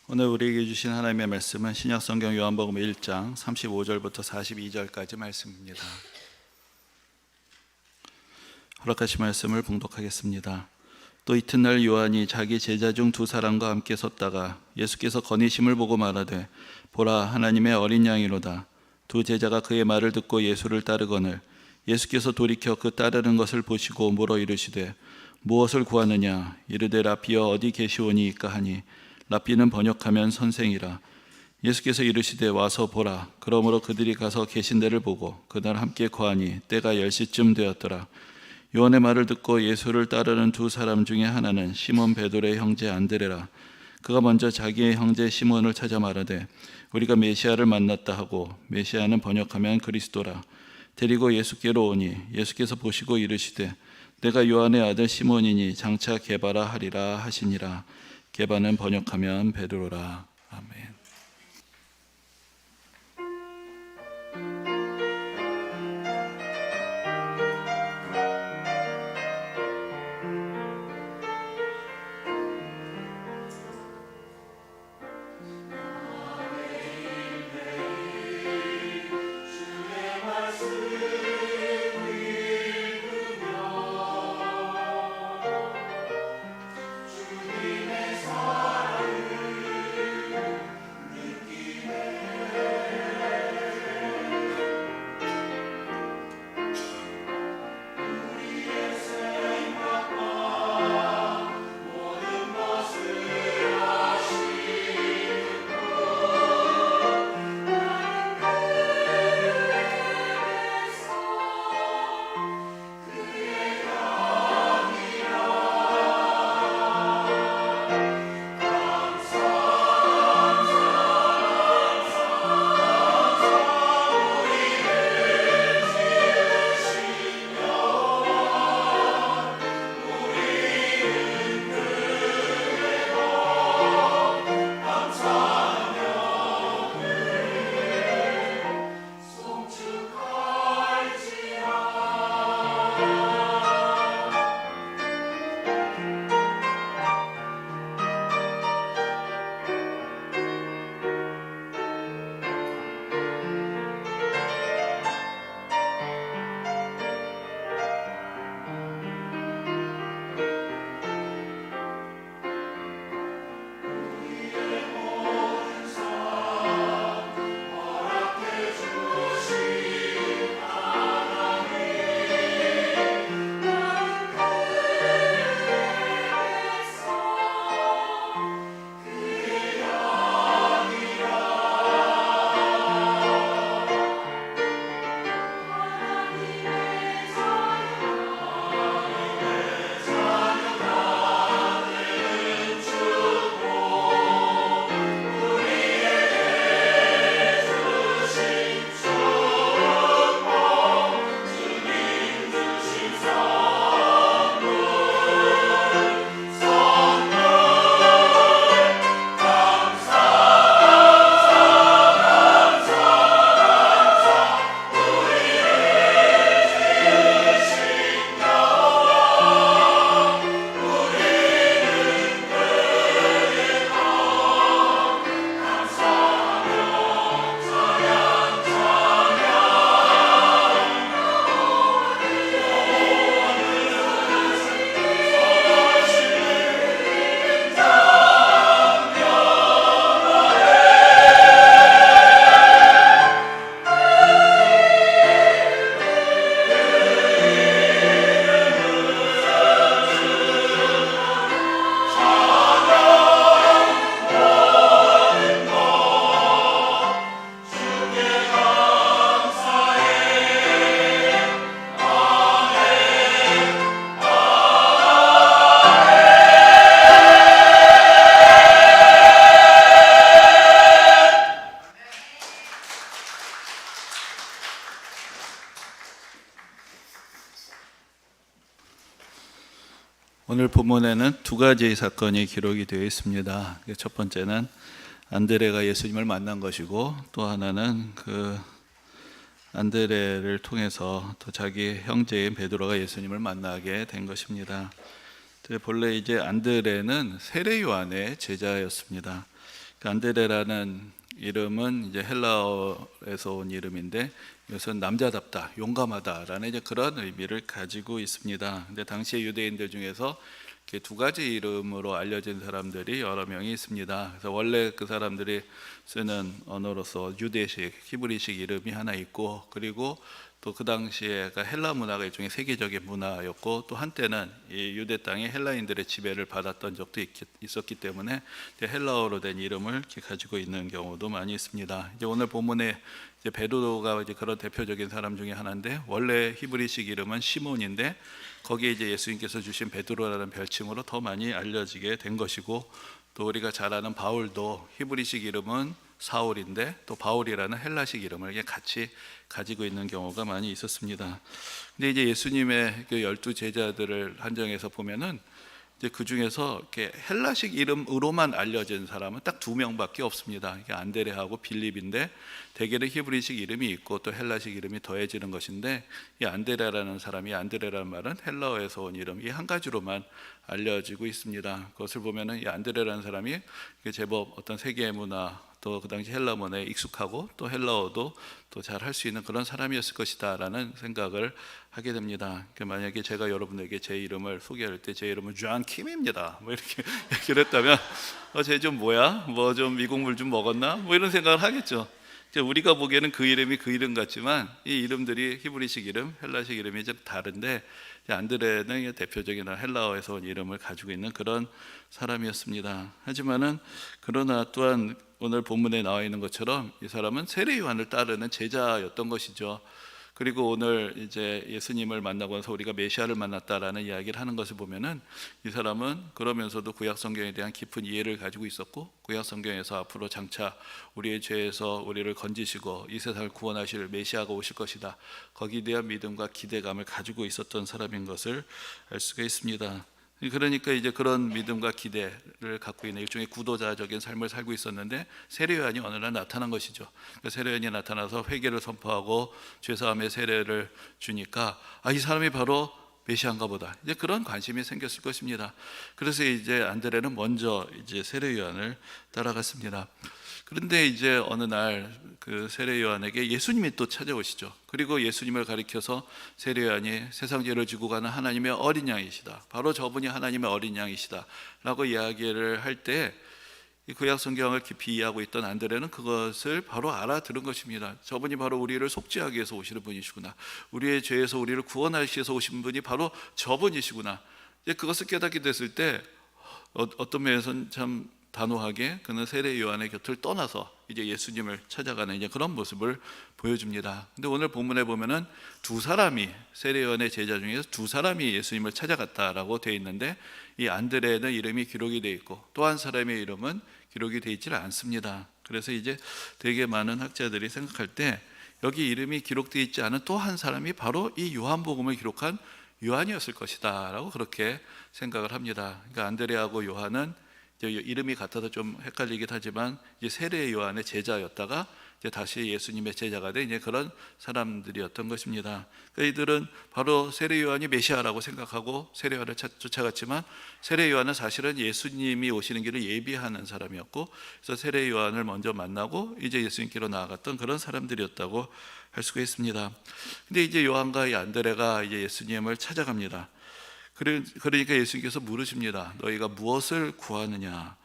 오늘 우리에게 주신 하나님의 말씀은 신약성경 요한복음 1장 35절부터 42절까지 말씀입니다. 허락하신 말씀을 봉독하겠습니다. 또 이튿날 요한이 자기 제자 중 두 사람과 함께 섰다가 예수께서 거니심을 보고 말하되 보라 하나님의 어린 양이로다. 두 제자가 그의 말을 듣고 예수를 따르거늘 예수께서 돌이켜 그 따르는 것을 보시고 물어 이르시되 무엇을 구하느냐. 이르되 라피여 어디 계시오니이까 하니 라피는 번역하면 선생이라. 예수께서 이르시되 와서 보라. 그러므로 그들이 가서 계신 데를 보고 그날 함께 거하니 때가 10시쯤 되었더라. 요한의 말을 듣고 예수를 따르는 두 사람 중에 하나는 시몬 베드로의 형제 안드레라. 그가 먼저 자기의 형제 시몬을 찾아 말하되 우리가 메시아를 만났다 하고, 메시아는 번역하면 그리스도라. 데리고 예수께로 오니 예수께서 보시고 이르시되 내가 요한의 아들 시몬이니 장차 게바라 하리라 하시니라. 게바는 번역하면 베드로라. 아멘. 오늘 본문에는 두 가지의 사건이 기록이 되어 있습니다. 첫 번째는 안드레가 예수님을 만난 것이고, 또 하나는 그 안드레를 통해서 또 자기 형제인 베드로가 예수님을 만나게 된 것입니다. 본래 이제 안드레는 세례 요한의 제자였습니다. 그 안드레라는 이름은 이제 헬라어에서 온 이름인데 이것은 남자답다, 용감하다라는 이제 그런 의미를 가지고 있습니다. 근데 당시의 유대인들 중에서 이렇게 두 가지 이름으로 알려진 사람들이 여러 명이 있습니다. 그래서 원래 그 사람들이 쓰는 언어로서 유대식, 히브리식 이름이 하나 있고, 그리고 또 그 당시에 헬라 문화가 일종의 세계적인 문화였고, 또 한때는 이 유대 땅에 헬라인들의 지배를 받았던 적도 있었기 때문에 헬라어로 된 이름을 이렇게 가지고 있는 경우도 많이 있습니다. 이제 오늘 본문에 이제 베드로가 이제 그런 대표적인 사람 중에 하나인데, 원래 히브리식 이름은 시몬인데 거기에 이제 예수님께서 주신 베드로라는 별칭으로 더 많이 알려지게 된 것이고, 또 우리가 잘 아는 바울도 히브리식 이름은 사울인데 또 바울이라는 헬라식 이름을 같이 가지고 있는 경우가 많이 있었습니다. 근데 이제 예수님의 그 12 제자들을 한정해서 보면은 이제 그 중에서 이렇게 헬라식 이름으로만 알려진 사람은 딱 2명밖에 없습니다. 이게 안드레하고 빌립인데, 대개는 히브리식 이름이 있고 또 헬라식 이름이 더해지는 것인데, 이 안드레라는 사람이, 안드레라는 말은 헬라어에서 온 이름, 이 한 가지로만 알려지고 있습니다. 그것을 보면은 이 안드레라는 사람이 제법 어떤 세계 문화, 또 그 당시 헬라 문화에 익숙하고 또 헬라어도 또 잘 할 수 있는 그런 사람이었을 것이다라는 생각을 하게 됩니다. 만약에 제가 여러분에게 제 이름을 소개할 때 제 이름은 존 킴입니다, 뭐 이렇게 얘기를 했다면 쟤 좀 뭐야? 뭐 좀 미국물 좀 먹었나? 뭐 이런 생각을 하겠죠. 우리가 보기에는 그 이름이 그 이름 같지만 이 이름들이 히브리식 이름, 헬라식 이름이 좀 다른데, 안드레는 대표적인 헬라어에서 온 이름을 가지고 있는 그런 사람이었습니다. 하지만은 그러나 또한 오늘 본문에 나와 있는 것처럼 이 사람은 세례 요한을 따르는 제자였던 것이죠. 그리고 오늘 이제 예수님을 만나고 나서 우리가 메시아를 만났다라는 이야기를 하는 것을 보면은 이 사람은 그러면서도 구약 성경에 대한 깊은 이해를 가지고 있었고, 구약 성경에서 앞으로 장차 우리의 죄에서 우리를 건지시고 이 세상을 구원하실 메시아가 오실 것이다, 거기에 대한 믿음과 기대감을 가지고 있었던 사람인 것을 알 수가 있습니다. 그러니까 이제 그런 믿음과 기대를 갖고 있는 일종의 구도자적인 삶을 살고 있었는데, 세례 요한이 어느 날 나타난 것이죠. 세례 요한이 나타나서 회개를 선포하고 죄사함의 세례를 주니까 이 사람이 바로 메시아인가 보다, 이제 그런 관심이 생겼을 것입니다. 그래서 이제 안드레는 먼저 이제 세례 요한을 따라갔습니다. 그런데 이제 어느 날 그 세례 요한에게 예수님이 또 찾아오시죠. 그리고 예수님을 가리켜서 세례 요한이 세상 죄를 지고 가는 하나님의 어린 양이시다, 바로 저분이 하나님의 어린 양이시다 라고 이야기를 할 때, 구약 성경을 깊이 이해하고 있던 안드레는 그것을 바로 알아들은 것입니다. 저분이 바로 우리를 속죄하기 위해서 오시는 분이시구나, 우리의 죄에서 우리를 구원하시기 위해서 오신 분이 바로 저분이시구나. 이제 그것을 깨닫게 됐을 때 어떤 면에서는 참 단호하게 그는 세례 요한의 곁을 떠나서 이제 예수님을 찾아가는 이제 그런 모습을 보여줍니다. 근데 오늘 본문에 보면은 두 사람이, 세례 요한의 제자 중에서 두 사람이 예수님을 찾아갔다라고 되어 있는데, 이 안드레는 이름이 기록이 되어 있고 또 한 사람의 이름은 기록이 되어 있지 않습니다. 그래서 이제 되게 많은 학자들이 생각할 때 여기 이름이 기록되어 있지 않은 또 한 사람이 바로 이 요한복음을 기록한 요한이었을 것이다 라고 그렇게 생각을 합니다. 그러니까 안드레하고 요한은 이름이 같아서 좀 헷갈리긴 하지만 이제 세례 요한의 제자였다가 이제 다시 예수님의 제자가 된 이제 그런 사람들이었던 것입니다. 그러니까 이들은 바로 세례 요한이 메시아라고 생각하고 세례 요한을 쫓아갔지만, 세례 요한은 사실은 예수님이 오시는 길을 예비하는 사람이었고, 그래서 세례 요한을 먼저 만나고 이제 예수님께로 나아갔던 그런 사람들이었다고 할 수가 있습니다. 근데 이제 요한과 이 안드레가 이제 예수님을 찾아갑니다. 그러니까 예수님께서 물으십니다. 너희가 무엇을 구하느냐?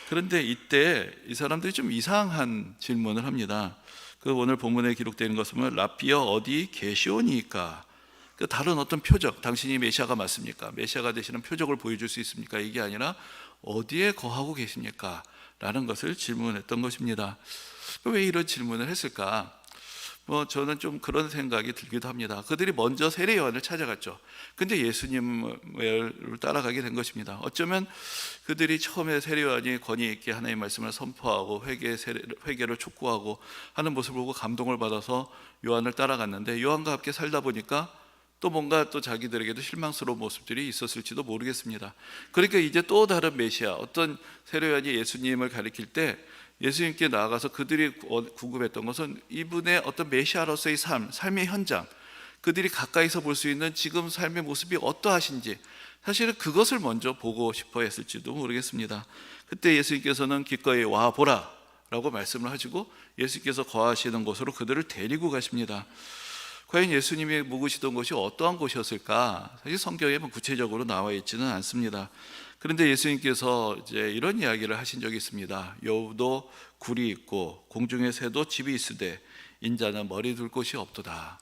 그런데 이때 이 사람들이 좀 이상한 질문을 합니다. 오늘 본문에 기록되는 것은 라삐어 어디 계시오니까, 다른 어떤 표적, 당신이 메시아가 맞습니까? 메시아가 되시는 표적을 보여줄 수 있습니까? 이게 아니라 어디에 거하고 계십니까? 라는 것을 질문했던 것입니다. 왜 이런 질문을 했을까? 저는 좀 그런 생각이 들기도 합니다. 그들이 먼저 세례 요한을 찾아갔죠. 근데 예수님을 따라가게 된 것입니다. 어쩌면 그들이 처음에 세례 요한이 권위 있게 하나님의 말씀을 선포하고 회개를 촉구하고 하는 모습을 보고 감동을 받아서 요한을 따라갔는데, 요한과 함께 살다 보니까 또 뭔가 또 자기들에게도 실망스러운 모습들이 있었을지도 모르겠습니다. 그러니까 이제 또 다른 메시아, 어떤 세례 요한이 예수님을 가리킬 때 예수님께 나아가서 그들이 궁금했던 것은 이분의 어떤 메시아로서의 삶의 현장, 그들이 가까이서 볼 수 있는 지금 삶의 모습이 어떠하신지 사실은 그것을 먼저 보고 싶어 했을지도 모르겠습니다. 그때 예수님께서는 기꺼이 와 보라 라고 말씀을 하시고 예수님께서 거하시는 곳으로 그들을 데리고 가십니다. 과연 예수님이 묵으시던 곳이 어떠한 곳이었을까? 사실 성경에 구체적으로 나와 있지는 않습니다. 그런데 예수님께서 이제 이런 이야기를 하신 적이 있습니다. 여우도 굴이 있고 공중의 새도 집이 있으되 인자는 머리 둘 곳이 없도다.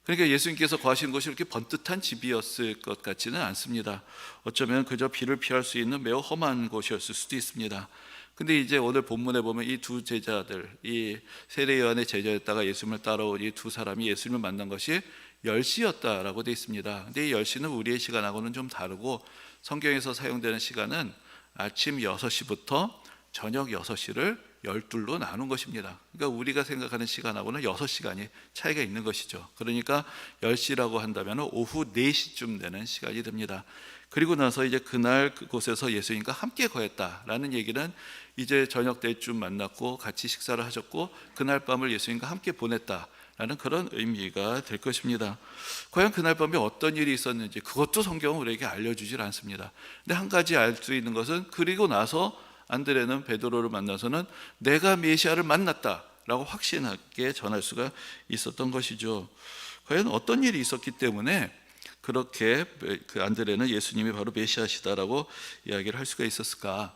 그러니까 예수님께서 거하신 곳이 이렇게 번듯한 집이었을 것 같지는 않습니다. 어쩌면 그저 비를 피할 수 있는 매우 험한 곳이었을 수도 있습니다. 근데 이제 오늘 본문에 보면 이 두 제자들, 이 세례 요한의 제자였다가 예수님을 따라온 이 두 사람이 예수님을 만난 것이 10시였다라고 되어 있습니다. 근데 이 10시는 우리의 시간하고는 좀 다르고 성경에서 사용되는 시간은 아침 6시부터 저녁 6시를 12로 나눈 것입니다. 그러니까 우리가 생각하는 시간하고는 6시간이 차이가 있는 것이죠. 그러니까 10시라고 한다면 오후 4시쯤 되는 시간이 됩니다. 그리고 나서 이제 그날 그곳에서 예수님과 함께 거했다라는 얘기는 이제 저녁 때쯤 만났고 같이 식사를 하셨고 그날 밤을 예수님과 함께 보냈다라는 그런 의미가 될 것입니다. 과연 그날 밤에 어떤 일이 있었는지 그것도 성경은 우리에게 알려주질 않습니다. 근데 한 가지 알 수 있는 것은 그리고 나서 안드레는 베드로를 만나서는 내가 메시아를 만났다라고 확신하게 전할 수가 있었던 것이죠. 과연 어떤 일이 있었기 때문에 그렇게 그 안드레는 예수님이 바로 메시아시다라고 이야기를 할 수가 있었을까?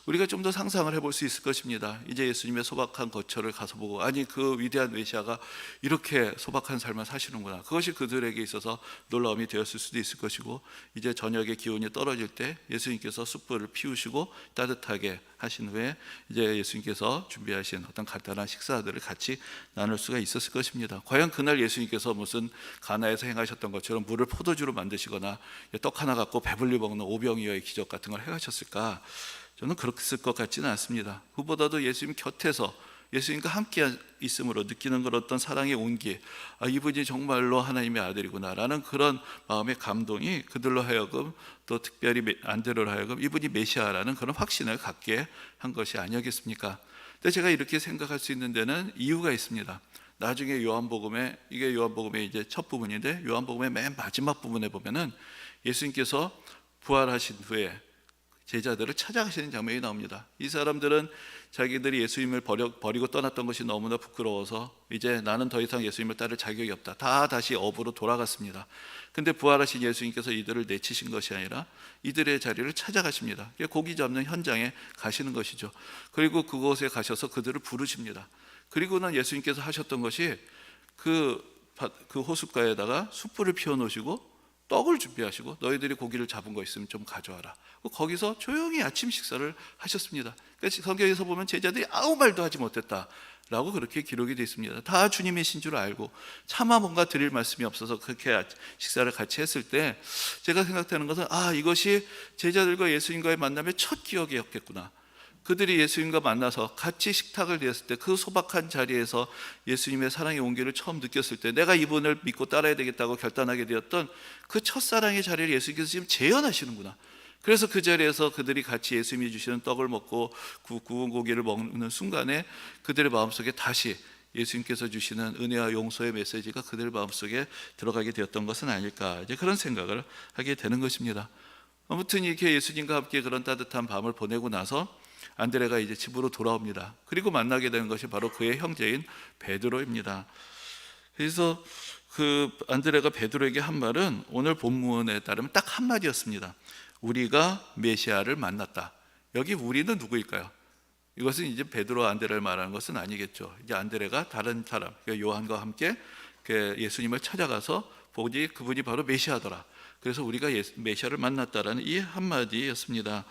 우리가 좀 더 상상을 해볼 수 있을 것입니다. 이제 예수님의 소박한 거처를 가서 보고 아니 그 위대한 메시아가 이렇게 소박한 삶을 사시는구나. 그것이 그들에게 있어서 놀라움이 되었을 수도 있을 것이고 이제 저녁의 기온이 떨어질 때 예수님께서 숯불을 피우시고 따뜻하게 하신 후에 이제 예수님께서 준비하신 어떤 간단한 식사들을 같이 나눌 수가 있었을 것입니다. 과연 그날 예수님께서 무슨 가나에서 행하셨던 것처럼 물을 포도주로 만드시거나 떡 하나 갖고 배불리 먹는 오병이어의 기적 같은 걸 행하셨을까? 저는 그랬을 것 같지는 않습니다. 그보다도 예수님 곁에서 예수님과 함께 있음으로 느끼는 그런 어떤 사랑의 온기, 이분이 정말로 하나님의 아들이구나 라는 그런 마음의 감동이 그들로 하여금 또 특별히 안드레로 하여금 이분이 메시아라는 그런 확신을 갖게 한 것이 아니었겠습니까? 근데 제가 이렇게 생각할 수 있는 데는 이유가 있습니다. 나중에 요한복음에, 이게 요한복음의 이제 첫 부분인데 요한복음의 맨 마지막 부분에 보면은 예수님께서 부활하신 후에 제자들을 찾아가시는 장면이 나옵니다. 이 사람들은 자기들이 예수님을 버리고 떠났던 것이 너무나 부끄러워서 이제 나는 더 이상 예수님을 따를 자격이 없다. 다 다시 업으로 돌아갔습니다. 근데 부활하신 예수님께서 이들을 내치신 것이 아니라 이들의 자리를 찾아가십니다. 고기 잡는 현장에 가시는 것이죠. 그리고 그곳에 가셔서 그들을 부르십니다. 그리고는 예수님께서 하셨던 것이 그 호숫가에다가 숯불을 피워놓으시고 떡을 준비하시고 너희들이 고기를 잡은 거 있으면 좀 가져와라. 거기서 조용히 아침 식사를 하셨습니다. 그러니까 성경에서 보면 제자들이 아무 말도 하지 못했다라고 그렇게 기록이 되어 있습니다. 다 주님이신 줄 알고 차마 뭔가 드릴 말씀이 없어서 그렇게 식사를 같이 했을 때 제가 생각하는 것은 이것이 제자들과 예수님과의 만남의 첫 기억이었겠구나. 그들이 예수님과 만나서 같이 식탁을 대했을 때 그 소박한 자리에서 예수님의 사랑의 온기를 처음 느꼈을 때 내가 이분을 믿고 따라야 되겠다고 결단하게 되었던 그 첫사랑의 자리를 예수님께서 지금 재현하시는구나. 그래서 그 자리에서 그들이 같이 예수님이 주시는 떡을 먹고 구운 고기를 먹는 순간에 그들의 마음속에 다시 예수님께서 주시는 은혜와 용서의 메시지가 그들 마음속에 들어가게 되었던 것은 아닐까, 이제 그런 생각을 하게 되는 것입니다. 아무튼 이렇게 예수님과 함께 그런 따뜻한 밤을 보내고 나서 안드레가 이제 집으로 돌아옵니다. 그리고 만나게 되는 것이 바로 그의 형제인 베드로입니다. 그래서 그 안드레가 베드로에게 한 말은 오늘 본문에 따르면 딱 한마디였습니다. 우리가 메시아를 만났다. 여기 우리는 누구일까요? 이것은 이제 베드로 안드레를 말하는 것은 아니겠죠. 이제 안드레가 다른 사람, 그러니까 요한과 함께 예수님을 찾아가서 보니 그분이 바로 메시아더라. 그래서 우리가 메시아를 만났다라는 이 한마디였습니다.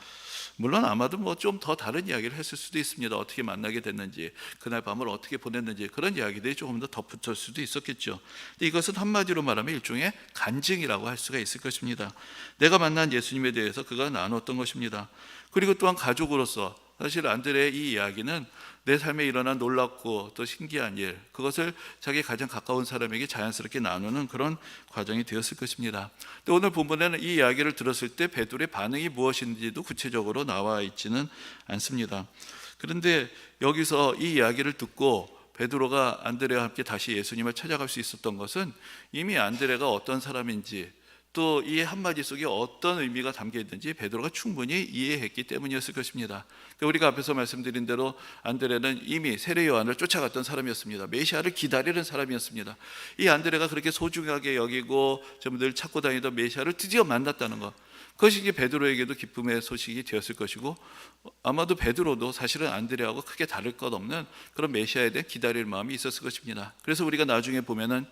물론 아마도 좀 더 다른 이야기를 했을 수도 있습니다. 어떻게 만나게 됐는지, 그날 밤을 어떻게 보냈는지, 그런 이야기들이 조금 더 덧붙일 수도 있었겠죠. 근데 이것은 한마디로 말하면 일종의 간증이라고 할 수가 있을 것입니다. 내가 만난 예수님에 대해서 그가 나눴던 것입니다. 그리고 또한 가족으로서 사실 안드레의 이 이야기는 내 삶에 일어난 놀랍고 또 신기한 일, 그것을 자기 가장 가까운 사람에게 자연스럽게 나누는 그런 과정이 되었을 것입니다. 근데 오늘 본문에는 이 이야기를 들었을 때 베드로의 반응이 무엇인지도 구체적으로 나와 있지는 않습니다. 그런데 여기서 이 이야기를 듣고 베드로가 안드레와 함께 다시 예수님을 찾아갈 수 있었던 것은 이미 안드레가 어떤 사람인지 또 이 한마디 속에 어떤 의미가 담겨 있는지 베드로가 충분히 이해했기 때문이었을 것입니다. 그러니까 우리가 앞에서 말씀드린 대로 안드레는 이미 세례 요한을 쫓아갔던 사람이었습니다. 메시아를 기다리는 사람이었습니다. 이 안드레가 그렇게 소중하게 여기고 늘 찾고 다니던 메시아를 드디어 만났다는 것, 그것이 이제 베드로에게도 기쁨의 소식이 되었을 것이고, 아마도 베드로도 사실은 안드레하고 크게 다를 것 없는 그런 메시아에 대해 기다릴 마음이 있었을 것입니다. 그래서 우리가 나중에 보면은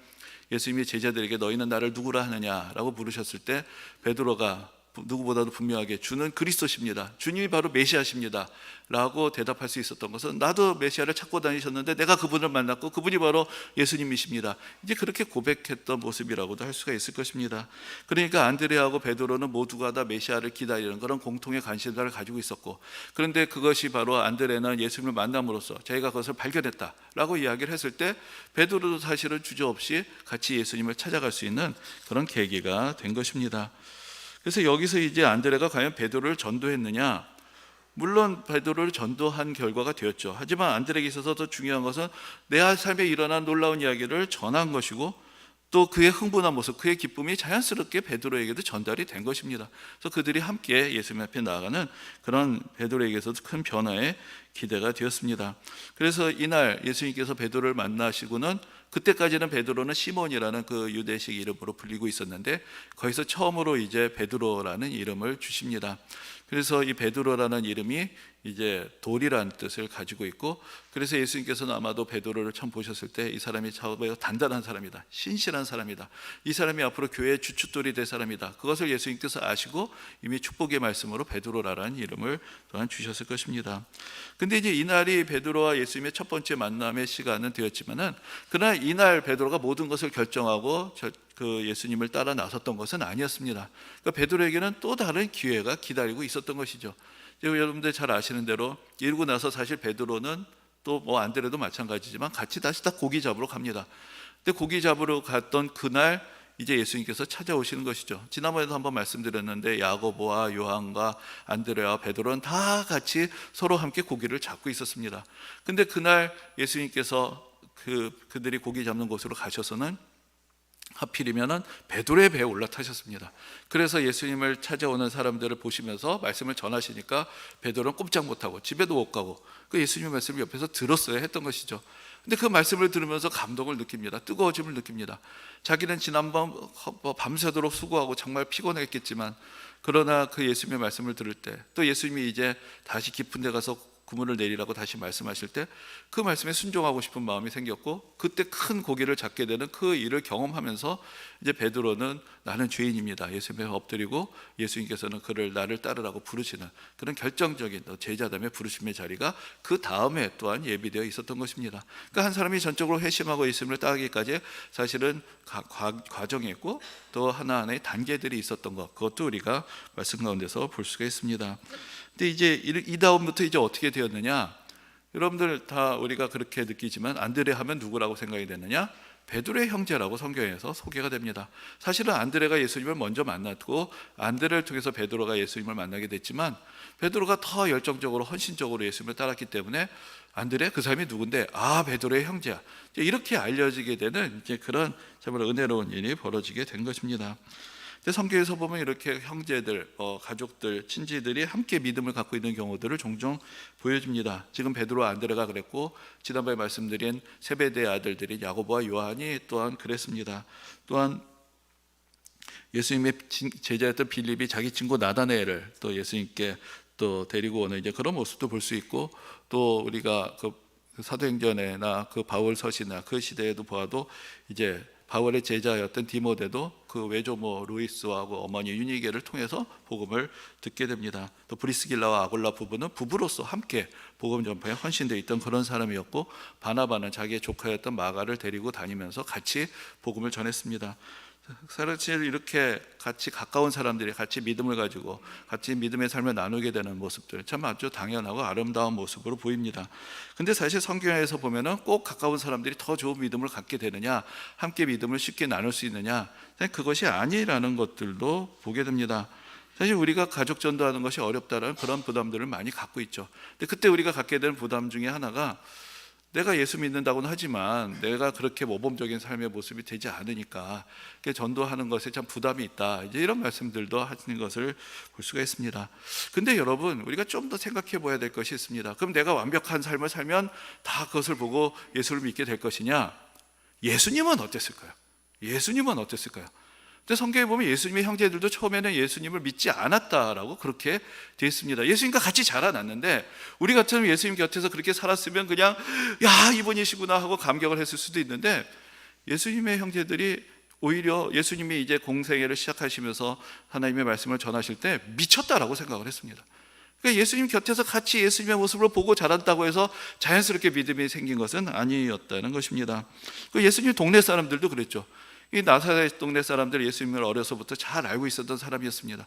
예수님이 제자들에게 너희는 나를 누구라 하느냐라고 물으셨을 때 베드로가 누구보다도 분명하게 주는 그리스도십니다, 주님이 바로 메시아십니다 라고 대답할 수 있었던 것은, 나도 메시아를 찾고 다니셨는데 내가 그분을 만났고 그분이 바로 예수님이십니다, 이제 그렇게 고백했던 모습이라고도 할 수가 있을 것입니다. 그러니까 안드레하고 베드로는 모두가 다 메시아를 기다리는 그런 공통의 관심사를 가지고 있었고, 그런데 그것이 바로 안드레는 예수님을 만남으로써 자기가 그것을 발견했다라고 이야기를 했을 때 베드로도 사실은 주저없이 같이 예수님을 찾아갈 수 있는 그런 계기가 된 것입니다. 그래서 여기서 이제 안드레가 과연 베드로를 전도했느냐? 물론 베드로를 전도한 결과가 되었죠. 하지만 안드레에게 있어서 더 중요한 것은 내 삶에 일어난 놀라운 이야기를 전한 것이고, 또 그의 흥분한 모습, 그의 기쁨이 자연스럽게 베드로에게도 전달이 된 것입니다. 그래서 그들이 함께 예수님 앞에 나아가는 그런 베드로에게서도 큰 변화의 기대가 되었습니다. 그래서 이날 예수님께서 베드로를 만나시고는, 그때까지는 베드로는 시몬이라는 그 유대식 이름으로 불리고 있었는데 거기서 처음으로 이제 베드로라는 이름을 주십니다. 그래서 이 베드로라는 이름이 이제 돌이라는 뜻을 가지고 있고, 그래서 예수님께서는 아마도 베드로를 처음 보셨을 때 이 사람이 참 단단한 사람이다, 신실한 사람이다, 이 사람이 앞으로 교회의 주춧돌이 될 사람이다, 그것을 예수님께서 아시고 이미 축복의 말씀으로 베드로라는 이름을 또한 주셨을 것입니다. 근데 이제 이날이 베드로와 예수님의 첫 번째 만남의 시간은 되었지만은, 그러나 이날 베드로가 모든 것을 결정하고 그 예수님을 따라 나섰던 것은 아니었습니다. 그러니까 베드로에게는 또 다른 기회가 기다리고 있었던 것이죠. 여러분들 잘 아시는 대로 이러고 나서 사실 베드로는 또 뭐 안드레도 마찬가지지만 같이 다시 다 고기 잡으러 갑니다. 근데 고기 잡으러 갔던 그날 이제 예수님께서 찾아오시는 것이죠. 지난번에도 한번 말씀드렸는데 야고보와 요한과 안드레와 베드로는 다 같이 서로 함께 고기를 잡고 있었습니다. 근데 그날 예수님께서 그들이 고기 잡는 곳으로 가셔서는 하필이면은 베드로의 배에 올라타셨습니다. 그래서 예수님을 찾아오는 사람들을 보시면서 말씀을 전하시니까 베드로는 꼼짝 못하고 집에도 못 가고 그 예수님의 말씀을 옆에서 들었어야 했던 것이죠. 근데 그 말씀을 들으면서 감동을 느낍니다. 뜨거워짐을 느낍니다. 자기는 지난번 밤새도록 수고하고 정말 피곤했겠지만, 그러나 그 예수님의 말씀을 들을 때, 또 예수님이 이제 다시 깊은 데 가서 구문을 내리라고 다시 말씀하실 때 그 말씀에 순종하고 싶은 마음이 생겼고, 그때 큰 고기를 잡게 되는 그 일을 경험하면서 이제 베드로는 나는 죄인입니다, 예수님에 엎드리고 예수님께서는 그를 나를 따르라고 부르시는 그런 결정적인 제자담의 부르심의 자리가 그 다음에 또한 예비되어 있었던 것입니다. 그러니까 한 사람이 전적으로 회심하고 예수님을 따르기까지 사실은 과정이 있고 또 하나하나의 단계들이 있었던 것, 그것도 우리가 말씀 가운데서 볼 수가 있습니다. 근데 이제 이 다음부터 이제 어떻게 되었느냐? 여러분들 다 우리가 그렇게 느끼지만 안드레 하면 누구라고 생각이 되느냐? 베드로의 형제라고 성경에서 소개가 됩니다. 사실은 안드레가 예수님을 먼저 만났고 안드레를 통해서 베드로가 예수님을 만나게 됐지만, 베드로가 더 열정적으로 헌신적으로 예수님을 따랐기 때문에 안드레 그 사람이 누군데, 아 베드로의 형제야, 이렇게 알려지게 되는 이제 그런 정말 은혜로운 일이 벌어지게 된 것입니다. 근데 성경에서 보면 이렇게 형제들, 가족들, 친지들이 함께 믿음을 갖고 있는 경우들을 종종 보여줍니다. 지금 베드로와 안드레가 그랬고, 지난번에 말씀드린 세베대의 아들들인 야고보와 요한이 또한 그랬습니다. 또한 예수님의 제자였던 빌립이 자기 친구 나다나엘을 또 예수님께 또 데리고 오는 이제 그런 모습도 볼 수 있고, 또 우리가 그 사도행전이나 그 바울 서시나 그 시대에도 보아도 이제 바울의 제자였던 디모데도 그 외조모 루이스하고 어머니 유니게를 통해서 복음을 듣게 됩니다. 또 브리스길라와 아굴라 부부는 부부로서 함께 복음 전파에 헌신되어 있던 그런 사람이었고, 바나바는 자기의 조카였던 마가를 데리고 다니면서 같이 복음을 전했습니다. 사실 이렇게 같이 가까운 사람들이 같이 믿음을 가지고 같이 믿음의 삶을 나누게 되는 모습들, 참 아주 당연하고 아름다운 모습으로 보입니다. 근데 사실 성경에서 보면은 꼭 가까운 사람들이 더 좋은 믿음을 갖게 되느냐, 함께 믿음을 쉽게 나눌 수 있느냐, 그것이 아니라는 것들도 보게 됩니다. 사실 우리가 가족 전도하는 것이 어렵다는 그런 부담들을 많이 갖고 있죠. 근데 그때 우리가 갖게 되는 부담 중에 하나가, 내가 예수 믿는다고는 하지만 내가 그렇게 모범적인 삶의 모습이 되지 않으니까 전도하는 것에 참 부담이 있다, 이제 이런 말씀들도 하시는 것을 볼 수가 있습니다. 근데 여러분, 우리가 좀 더 생각해 봐야 될 것이 있습니다. 그럼 내가 완벽한 삶을 살면 다 그것을 보고 예수를 믿게 될 것이냐? 예수님은 어땠을까요? 예수님은 어땠을까요? 근데 성경에 보면 예수님의 형제들도 처음에는 예수님을 믿지 않았다라고 그렇게 되어 있습니다. 예수님과 같이 자라났는데 우리 같으면 예수님 곁에서 그렇게 살았으면 그냥 야, 이분이시구나 하고 감격을 했을 수도 있는데, 예수님의 형제들이 오히려 예수님이 이제 공생애를 시작하시면서 하나님의 말씀을 전하실 때 미쳤다라고 생각을 했습니다. 그러니까 예수님 곁에서 같이 예수님의 모습을 보고 자랐다고 해서 자연스럽게 믿음이 생긴 것은 아니었다는 것입니다. 예수님 동네 사람들도 그랬죠. 이 나사렛 동네 사람들 예수님을 어려서부터 잘 알고 있었던 사람이었습니다.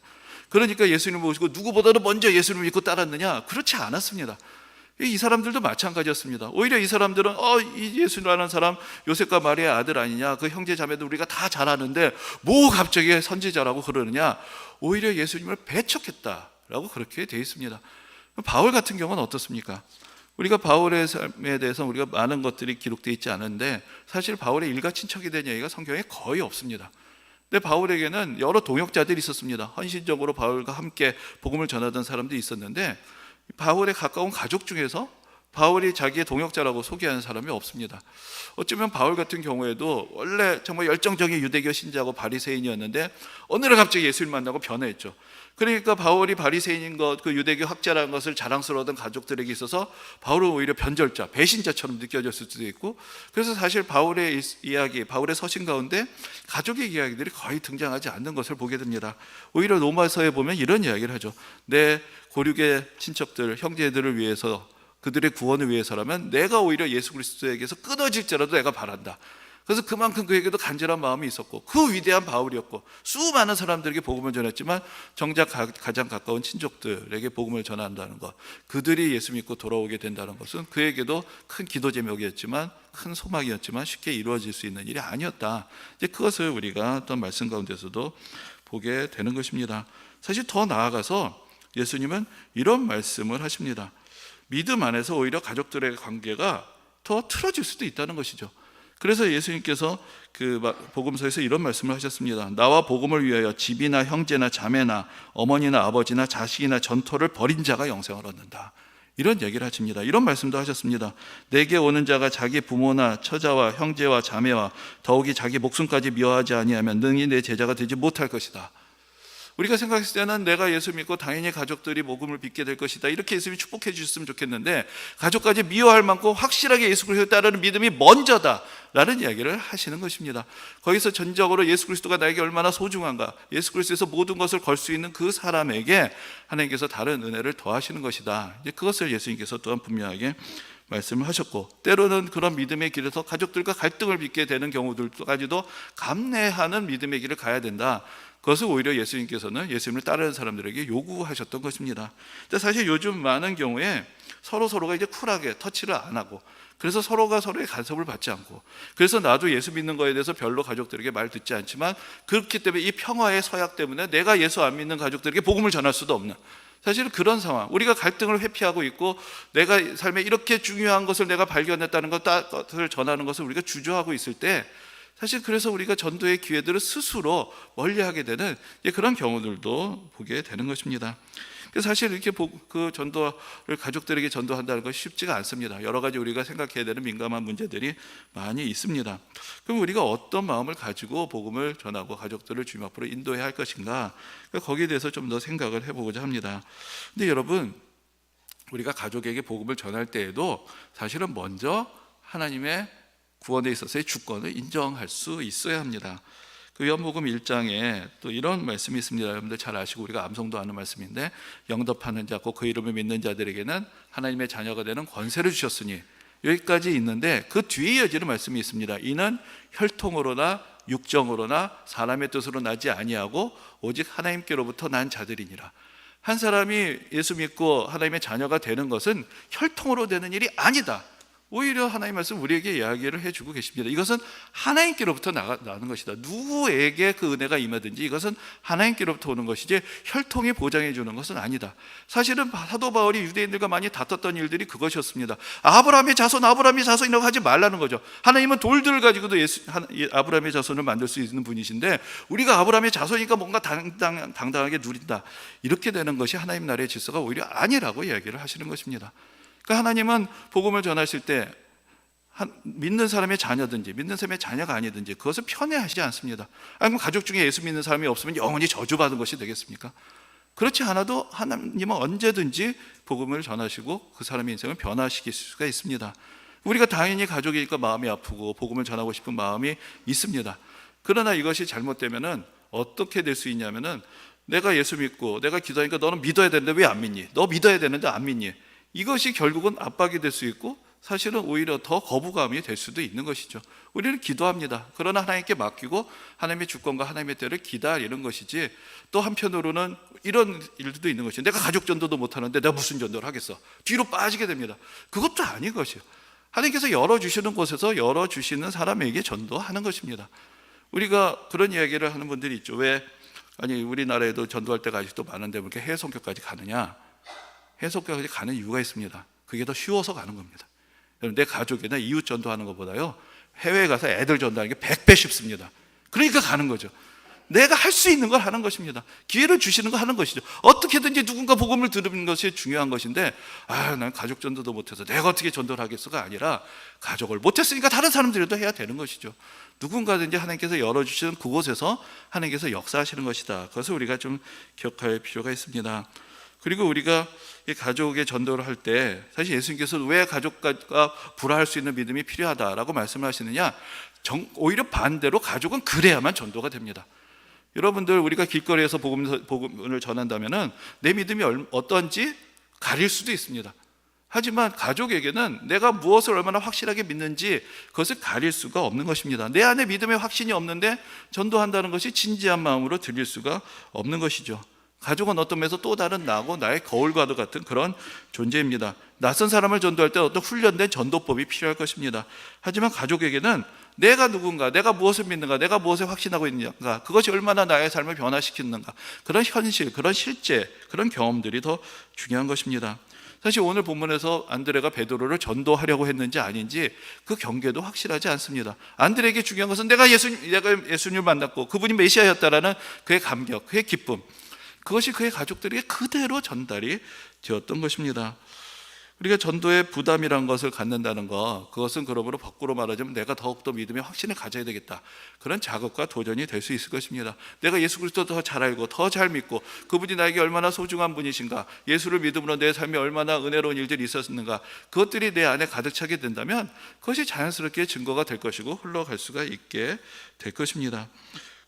그러니까 예수님을 보시고 누구보다도 먼저 예수님을 믿고 따랐느냐? 그렇지 않았습니다. 이 사람들도 마찬가지였습니다. 오히려 이 사람들은 이 예수라는 사람 요셉과 마리아의 아들 아니냐, 그 형제 자매들 우리가 다 잘 아는데 뭐 갑자기 선지자라고 그러느냐, 오히려 예수님을 배척했다라고 그렇게 되어 있습니다. 바울 같은 경우는 어떻습니까? 우리가 바울의 삶에 대해서 우리가 많은 것들이 기록되어 있지 않은데 사실 바울의 일가 친척이 된 얘기가 성경에 거의 없습니다. 근데 바울에게는 여러 동역자들이 있었습니다. 헌신적으로 바울과 함께 복음을 전하던 사람들이 있었는데 바울의 가까운 가족 중에서 바울이 자기의 동역자라고 소개하는 사람이 없습니다. 어쩌면 바울 같은 경우에도 원래 정말 열정적인 유대교 신자고 바리새인이었는데 어느 날 갑자기 예수를 만나고 변화했죠. 그러니까 바울이 바리새인인 것, 그 유대교 학자라는 것을 자랑스러워하던 가족들에게 있어서 바울은 오히려 변절자, 배신자처럼 느껴졌을 수도 있고, 그래서 사실 바울의 이야기, 바울의 서신 가운데 가족의 이야기들이 거의 등장하지 않는 것을 보게 됩니다. 오히려 로마서에 보면 이런 이야기를 하죠. 내 고륙의 친척들, 형제들을 위해서, 그들의 구원을 위해서라면 내가 오히려 예수 그리스도에게서 끊어질지라도 내가 바란다. 그래서 그만큼 그에게도 간절한 마음이 있었고 그 위대한 바울이었고 수많은 사람들에게 복음을 전했지만 정작 가장 가까운 친족들에게 복음을 전한다는 것, 그들이 예수 믿고 돌아오게 된다는 것은 그에게도 큰 기도 제목이었지만, 큰 소망이었지만 쉽게 이루어질 수 있는 일이 아니었다. 이제 그것을 우리가 어떤 말씀 가운데서도 보게 되는 것입니다. 사실 더 나아가서 예수님은 이런 말씀을 하십니다. 믿음 안에서 오히려 가족들의 관계가 더 틀어질 수도 있다는 것이죠. 그래서 예수님께서 그 복음서에서 이런 말씀을 하셨습니다. 나와 복음을 위하여 집이나 형제나 자매나 어머니나 아버지나 자식이나 전토를 벌인 자가 영생을 얻는다. 이런 얘기를 하십니다. 이런 말씀도 하셨습니다. 내게 오는 자가 자기 부모나 처자와 형제와 자매와 더욱이 자기 목숨까지 미워하지 아니하면 능히 내 제자가 되지 못할 것이다. 우리가 생각했을 때는 내가 예수 믿고 당연히 가족들이 복음을 믿게 될 것이다, 이렇게 예수님이 축복해 주셨으면 좋겠는데 가족까지 미워할 만큼 확실하게 예수 그리스도를 따르는 믿음이 먼저다 라는 이야기를 하시는 것입니다. 거기서 전적으로 예수 그리스도가 나에게 얼마나 소중한가, 예수 그리스도에서 모든 것을 걸 수 있는 그 사람에게 하나님께서 다른 은혜를 더하시는 것이다. 이제 그것을 예수님께서 또한 분명하게 말씀을 하셨고, 때로는 그런 믿음의 길에서 가족들과 갈등을 빚게 되는 경우들까지도 감내하는 믿음의 길을 가야 된다. 그것을 오히려 예수님께서는 예수님을 따르는 사람들에게 요구하셨던 것입니다. 근데 사실 요즘 많은 경우에 서로가 이제 쿨하게 터치를 안 하고, 그래서 서로가 서로의 간섭을 받지 않고, 그래서 나도 예수 믿는 거에 대해서 별로 가족들에게 말 듣지 않지만, 그렇기 때문에 이 평화의 서약 때문에 내가 예수 안 믿는 가족들에게 복음을 전할 수도 없는, 사실 그런 상황, 우리가 갈등을 회피하고 있고 내가 삶에 이렇게 중요한 것을 내가 발견했다는 것을 전하는 것을 우리가 주저하고 있을 때, 사실 그래서 우리가 전도의 기회들을 스스로 멀리하게 되는 그런 경우들도 보게 되는 것입니다. 사실 이렇게 그 전도를 가족들에게 전도한다는 것이 쉽지가 않습니다. 여러 가지 우리가 생각해야 되는 민감한 문제들이 많이 있습니다. 그럼 우리가 어떤 마음을 가지고 복음을 전하고 가족들을 주님 앞으로 인도해야 할 것인가, 거기에 대해서 좀 더 생각을 해보고자 합니다. 근데 여러분, 우리가 가족에게 복음을 전할 때에도 사실은 먼저 하나님의 구원에 있어서의 주권을 인정할 수 있어야 합니다. 그 요한복음 1장에 또 이런 말씀이 있습니다. 여러분들 잘 아시고 우리가 암송도 하는 말씀인데, 영접하는 자 곧 그 이름을 믿는 자들에게는 하나님의 자녀가 되는 권세를 주셨으니, 여기까지 있는데 그 뒤에 이어지는 말씀이 있습니다. 이는 혈통으로나 육정으로나 사람의 뜻으로 나지 아니하고 오직 하나님께로부터 난 자들이니라. 한 사람이 예수 믿고 하나님의 자녀가 되는 것은 혈통으로 되는 일이 아니다. 오히려 하나님의 말씀 우리에게 이야기를 해주고 계십니다. 이것은 하나님께로부터 나는 것이다. 누구에게 그 은혜가 임하든지 이것은 하나님께로부터 오는 것이지 혈통이 보장해 주는 것은 아니다. 사실은 사도 바울이 유대인들과 많이 다퉜던 일들이 그것이었습니다. 아브라함의 자손이라고 하지 말라는 거죠. 하나님은 돌들을 가지고도 아브라함의 자손을 만들 수 있는 분이신데 우리가 아브라함의 자손이니까 뭔가 당당하게 누린다, 이렇게 되는 것이 하나님 나라의 질서가 오히려 아니라고 이야기를 하시는 것입니다. 그러니까 하나님은 복음을 전하실 때 믿는 사람의 자녀든지 믿는 사람의 자녀가 아니든지 그것을 편애하시지 않습니다. 그럼 가족 중에 예수 믿는 사람이 없으면 영원히 저주받은 것이 되겠습니까? 그렇지 않아도 하나님은 언제든지 복음을 전하시고 그 사람의 인생을 변화시킬 수가 있습니다. 우리가 당연히 가족이니까 마음이 아프고 복음을 전하고 싶은 마음이 있습니다. 그러나 이것이 잘못되면은 어떻게 될 수 있냐면은 내가 예수 믿고 내가 기도하니까 너는 믿어야 되는데 왜 안 믿니? 너 믿어야 되는데 안 믿니? 이것이 결국은 압박이 될 수 있고 사실은 오히려 더 거부감이 될 수도 있는 것이죠. 우리는 기도합니다. 그러나 하나님께 맡기고 하나님의 주권과 하나님의 때를 기다리는 것이지, 또 한편으로는 이런 일도 있는 것이죠. 내가 가족 전도도 못하는데 내가 무슨 전도를 하겠어? 뒤로 빠지게 됩니다. 그것도 아닌 것이요. 하나님께서 열어주시는 곳에서 열어주시는 사람에게 전도하는 것입니다. 우리가 그런 이야기를 하는 분들이 있죠. 왜 우리나라에도 전도할 때가 아직도 많은데 왜 이렇게 해외 선교까지 가느냐? 해석까지 가는 이유가 있습니다. 그게 더 쉬워서 가는 겁니다. 내 가족이나 이웃 전도하는 것보다요, 해외에 가서 애들 전도하는 게 100배 쉽습니다. 그러니까 가는 거죠. 내가 할 수 있는 걸 하는 것입니다. 기회를 주시는 거 하는 것이죠. 어떻게든지 누군가 복음을 들으는 것이 중요한 것인데, 난 가족 전도도 못해서 내가 어떻게 전도를 하겠어가 아니라, 가족을 못했으니까 다른 사람들도 해야 되는 것이죠. 누군가든지 하나님께서 열어주시는 그곳에서 하나님께서 역사하시는 것이다. 그것을 우리가 좀 기억할 필요가 있습니다. 그리고 우리가 가족의 전도를 할 때 사실 예수님께서는 왜 가족과 불화할 수 있는 믿음이 필요하다라고 말씀을 하시느냐, 오히려 반대로 가족은 그래야만 전도가 됩니다. 여러분들, 우리가 길거리에서 복음을 전한다면 내 믿음이 어떤지 가릴 수도 있습니다. 하지만 가족에게는 내가 무엇을 얼마나 확실하게 믿는지 그것을 가릴 수가 없는 것입니다. 내 안에 믿음의 확신이 없는데 전도한다는 것이 진지한 마음으로 드릴 수가 없는 것이죠. 가족은 어떤 면에서 또 다른 나고 나의 거울과도 같은 그런 존재입니다. 낯선 사람을 전도할 때 어떤 훈련된 전도법이 필요할 것입니다. 하지만 가족에게는 내가 누군가, 내가 무엇을 믿는가, 내가 무엇에 확신하고 있는가, 그것이 얼마나 나의 삶을 변화시키는가, 그런 현실, 그런 실제, 그런 경험들이 더 중요한 것입니다. 사실 오늘 본문에서 안드레가 베드로를 전도하려고 했는지 아닌지 그 경계도 확실하지 않습니다. 안드레에게 중요한 것은 내가 예수님을 만났고 그분이 메시아였다라는 그의 감격, 그의 기쁨, 그것이 그의 가족들에게 그대로 전달이 되었던 것입니다. 우리가 전도의 부담이라는 것을 갖는다는 것, 그것은 그러므로 거꾸로 말하자면 내가 더욱더 믿음의 확신을 가져야 되겠다, 그런 자극과 도전이 될 수 있을 것입니다. 내가 예수 그리스도 더 잘 알고 더 잘 믿고 그분이 나에게 얼마나 소중한 분이신가, 예수를 믿음으로 내 삶에 얼마나 은혜로운 일들이 있었는가, 그것들이 내 안에 가득 차게 된다면 그것이 자연스럽게 증거가 될 것이고 흘러갈 수가 있게 될 것입니다.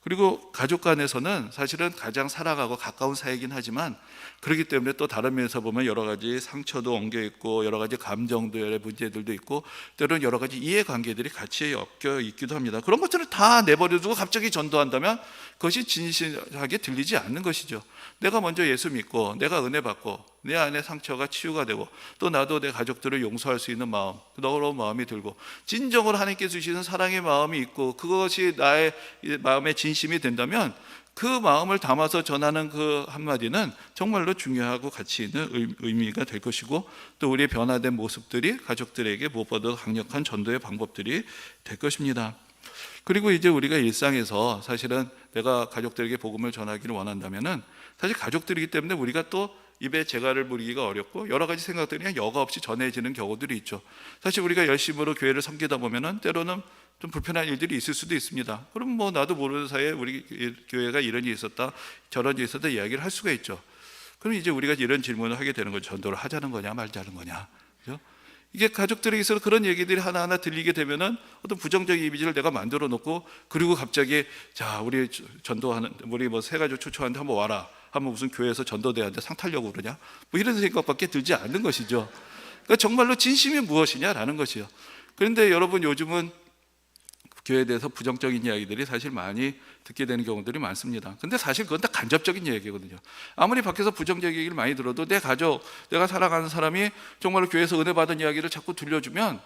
그리고 가족 간에서는 사실은 가장 사랑하고 가까운 사이이긴 하지만, 그렇기 때문에 또 다른 면에서 보면 여러 가지 상처도 엉겨 있고 여러 가지 감정들의 문제들도 있고 때로는 여러 가지 이해관계들이 같이 엮여 있기도 합니다. 그런 것들을 다 내버려두고 갑자기 전도한다면 그것이 진실하게 들리지 않는 것이죠. 내가 먼저 예수 믿고 내가 은혜 받고 내 안에 상처가 치유가 되고 또 나도 내 가족들을 용서할 수 있는 마음, 너그러운 마음이 들고 진정으로 하나님께 주시는 사랑의 마음이 있고 그것이 나의 마음의 진심이 된다면 그 마음을 담아서 전하는 그 한마디는 정말로 중요하고 가치 있는 의미가 될 것이고, 또 우리의 변화된 모습들이 가족들에게 무엇보다 강력한 전도의 방법들이 될 것입니다. 그리고 이제 우리가 일상에서 사실은 내가 가족들에게 복음을 전하기를 원한다면은 사실 가족들이기 때문에 우리가 또 입에 재갈을 부리기가 어렵고 여러 가지 생각들이 그냥 여과 없이 전해지는 경우들이 있죠. 사실 우리가 열심으로 교회를 섬기다 보면은 때로는 좀 불편한 일들이 있을 수도 있습니다. 그럼 뭐 나도 모르는 사이에 우리 교회가 이런 일이 있었다, 저런 일이 있었다 이야기를 할 수가 있죠. 그럼 이제 우리가 이런 질문을 하게 되는 거죠. 전도를 하자는 거냐 말자는 거냐, 그죠? 이게 가족들에게 있어서 그런 얘기들이 하나하나 들리게 되면은 어떤 부정적인 이미지를 내가 만들어 놓고, 그리고 갑자기 자 우리 전도하는 우리 뭐 세 가족 초청하는데 한번 와라, 한번 무슨 교회에서 전도대회한테 상 타려고 그러냐, 뭐 이런 생각밖에 들지 않는 것이죠. 그러니까 정말로 진심이 무엇이냐라는 것이요. 그런데 여러분, 요즘은 교회에 대해서 부정적인 이야기들이 사실 많이 듣게 되는 경우들이 많습니다. 근데 사실 그건 다 간접적인 얘기거든요. 아무리 밖에서 부정적인 얘기를 많이 들어도 내 가족, 내가 사랑하는 사람이 정말로 교회에서 은혜 받은 이야기를 자꾸 들려주면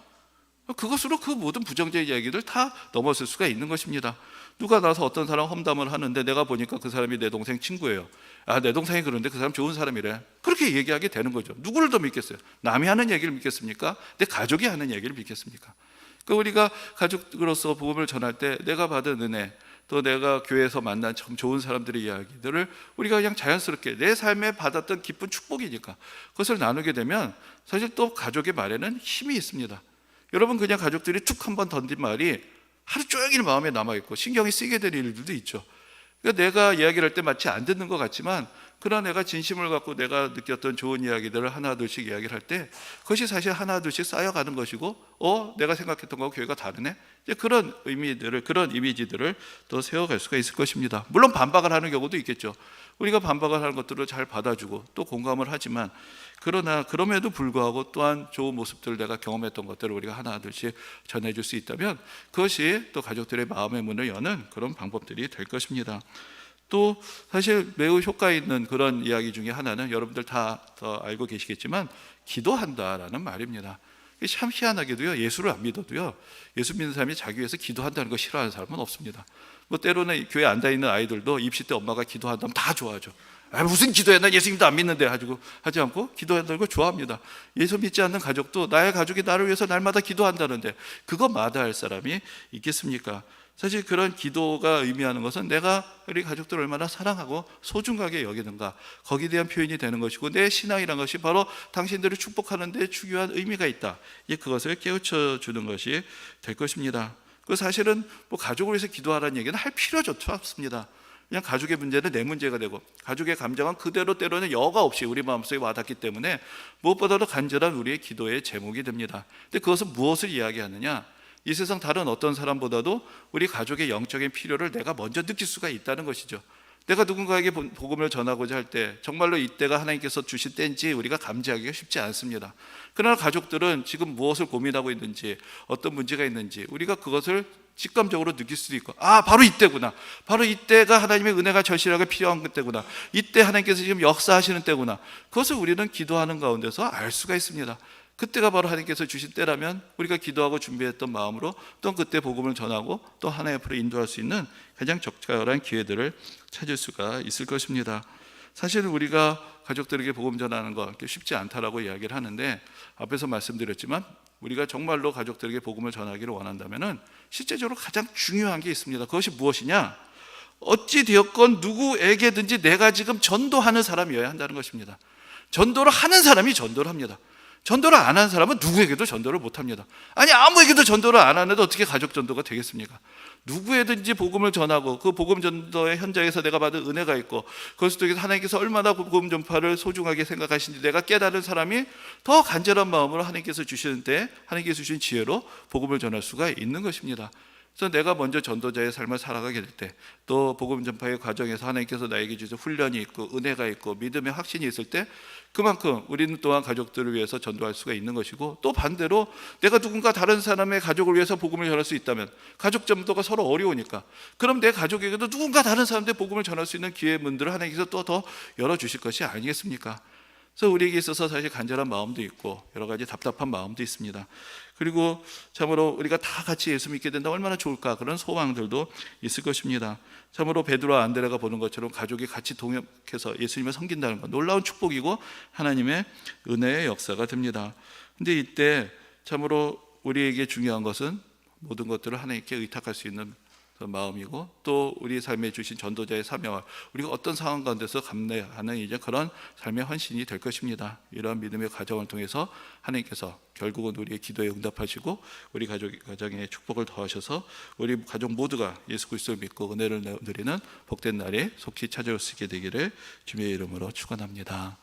그것으로 그 모든 부정적인 이야기들 다 넘어설 수가 있는 것입니다. 누가 나서 어떤 사람 험담을 하는데 내가 보니까 그 사람이 내 동생 친구예요. 아, 내 동생이 그러는데 그 사람 좋은 사람이래. 그렇게 얘기하게 되는 거죠. 누구를 더 믿겠어요? 남이 하는 얘기를 믿겠습니까? 내 가족이 하는 얘기를 믿겠습니까? 그러니까 우리가 가족으로서 복음을 전할 때 내가 받은 은혜, 또 내가 교회에서 만난 참 좋은 사람들의 이야기들을 우리가 그냥 자연스럽게 내 삶에 받았던 기쁜 축복이니까 그것을 나누게 되면 사실 또 가족의 말에는 힘이 있습니다. 여러분, 그냥 가족들이 툭 한번 던진 말이 하루 종일 마음에 남아있고 신경이 쓰이게 되는 일들도 있죠. 그러니까 내가 이야기를 할 때 마치 안 듣는 것 같지만, 그러나 내가 진심을 갖고 내가 느꼈던 좋은 이야기들을 하나 둘씩 이야기를 할 때 그것이 사실 하나 둘씩 쌓여가는 것이고, 내가 생각했던 거하고 교회가 다르네, 이제 그런 의미들을, 그런 이미지들을 또 세워갈 수가 있을 것입니다. 물론 반박을 하는 경우도 있겠죠. 우리가 반박을 하는 것들을 잘 받아주고 또 공감을 하지만, 그러나 그럼에도 불구하고 또한 좋은 모습들을 내가 경험했던 것들을 우리가 하나둘씩 전해줄 수 있다면 그것이 또 가족들의 마음의 문을 여는 그런 방법들이 될 것입니다. 또 사실 매우 효과 있는 그런 이야기 중에 하나는 여러분들 다 알고 계시겠지만 기도한다라는 말입니다. 참 희한하게도요, 예수를 안 믿어도요, 예수 믿는 사람이 자기 위해서 기도한다는 거 싫어하는 사람은 없습니다. 뭐 때로는 교회 앉아 있는 아이들도 입시 때 엄마가 기도한다면 다 좋아하죠. 무슨 기도해, 나 예수님도 안 믿는데 하고 하지 않고 기도한다는 걸 좋아합니다. 예수 믿지 않는 가족도 나의 가족이 나를 위해서 날마다 기도한다는데 그거 마다할 사람이 있겠습니까? 사실 그런 기도가 의미하는 것은 내가 우리 가족들을 얼마나 사랑하고 소중하게 여기는가, 거기에 대한 표현이 되는 것이고, 내 신앙이라는 것이 바로 당신들을 축복하는 데 중요한 의미가 있다, 그것을 깨우쳐 주는 것이 될 것입니다. 그 사실은 뭐 가족을 위해서 기도하라는 얘기는 할 필요조차 없습니다. 그냥 가족의 문제는 내 문제가 되고 가족의 감정은 그대로 때로는 여과 없이 우리 마음속에 와닿기 때문에 무엇보다도 간절한 우리의 기도의 제목이 됩니다. 근데 그것은 무엇을 이야기하느냐? 이 세상 다른 어떤 사람보다도 우리 가족의 영적인 필요를 내가 먼저 느낄 수가 있다는 것이죠. 내가 누군가에게 복음을 전하고자 할 때 정말로 이때가 하나님께서 주신 때인지 우리가 감지하기가 쉽지 않습니다. 그러나 가족들은 지금 무엇을 고민하고 있는지, 어떤 문제가 있는지 우리가 그것을 직감적으로 느낄 수도 있고, 바로 이때구나, 바로 이때가 하나님의 은혜가 절실하게 필요한 때구나, 이때 하나님께서 지금 역사하시는 때구나, 그것을 우리는 기도하는 가운데서 알 수가 있습니다. 그때가 바로 하나님께서 주신 때라면 우리가 기도하고 준비했던 마음으로 또 그때 복음을 전하고 또 하나님 앞으로 인도할 수 있는 가장 적절한 기회들을 찾을 수가 있을 것입니다. 사실 우리가 가족들에게 복음 전하는 거 쉽지 않다라고 이야기를 하는데, 앞에서 말씀드렸지만 우리가 정말로 가족들에게 복음을 전하기를 원한다면 실제적으로 가장 중요한 게 있습니다. 그것이 무엇이냐? 어찌 되었건 누구에게든지 내가 지금 전도하는 사람이어야 한다는 것입니다. 전도를 하는 사람이 전도를 합니다. 전도를 안 하는 사람은 누구에게도 전도를 못 합니다. 아니, 아무에게도 전도를 안 하는데 어떻게 가족 전도가 되겠습니까? 누구에든지 복음을 전하고 그 복음 전도의 현장에서 내가 받은 은혜가 있고 그것을 통해서 하나님께서 얼마나 복음 전파를 소중하게 생각하시는지 내가 깨달은 사람이 더 간절한 마음으로 하나님께서 주시는 때 하나님께서 주신 지혜로 복음을 전할 수가 있는 것입니다. 그래서 내가 먼저 전도자의 삶을 살아가게 될 때, 또 복음 전파의 과정에서 하나님께서 나에게 주신 훈련이 있고 은혜가 있고 믿음의 확신이 있을 때 그만큼 우리는 또한 가족들을 위해서 전도할 수가 있는 것이고, 또 반대로 내가 누군가 다른 사람의 가족을 위해서 복음을 전할 수 있다면 가족 전도가 서로 어려우니까 그럼 내 가족에게도 누군가 다른 사람들의 복음을 전할 수 있는 기회의 문들을 하나님께서 또 더 열어주실 것이 아니겠습니까? 그래서 우리에게 있어서 사실 간절한 마음도 있고 여러 가지 답답한 마음도 있습니다. 그리고 참으로 우리가 다 같이 예수 믿게 된다면 얼마나 좋을까, 그런 소망들도 있을 것입니다. 참으로 베드로와 안드레가 보는 것처럼 가족이 같이 동역해서 예수님을 섬긴다는 것, 놀라운 축복이고 하나님의 은혜의 역사가 됩니다. 근데 이때 참으로 우리에게 중요한 것은 모든 것들을 하나님께 의탁할 수 있는 마음이고, 또 우리 삶에 주신 전도자의 사명을 우리가 어떤 상황 가운데서 감내하는 이제 그런 삶의 헌신이 될 것입니다. 이러한 믿음의 과정을 통해서 하나님께서 결국은 우리의 기도에 응답하시고 우리 가정에 축복을 더하셔서 우리 가족 모두가 예수 그리스도를 믿고 은혜를 누리는 복된 날이 속히 찾아올 수 있게 되기를 주님의 이름으로 축원합니다.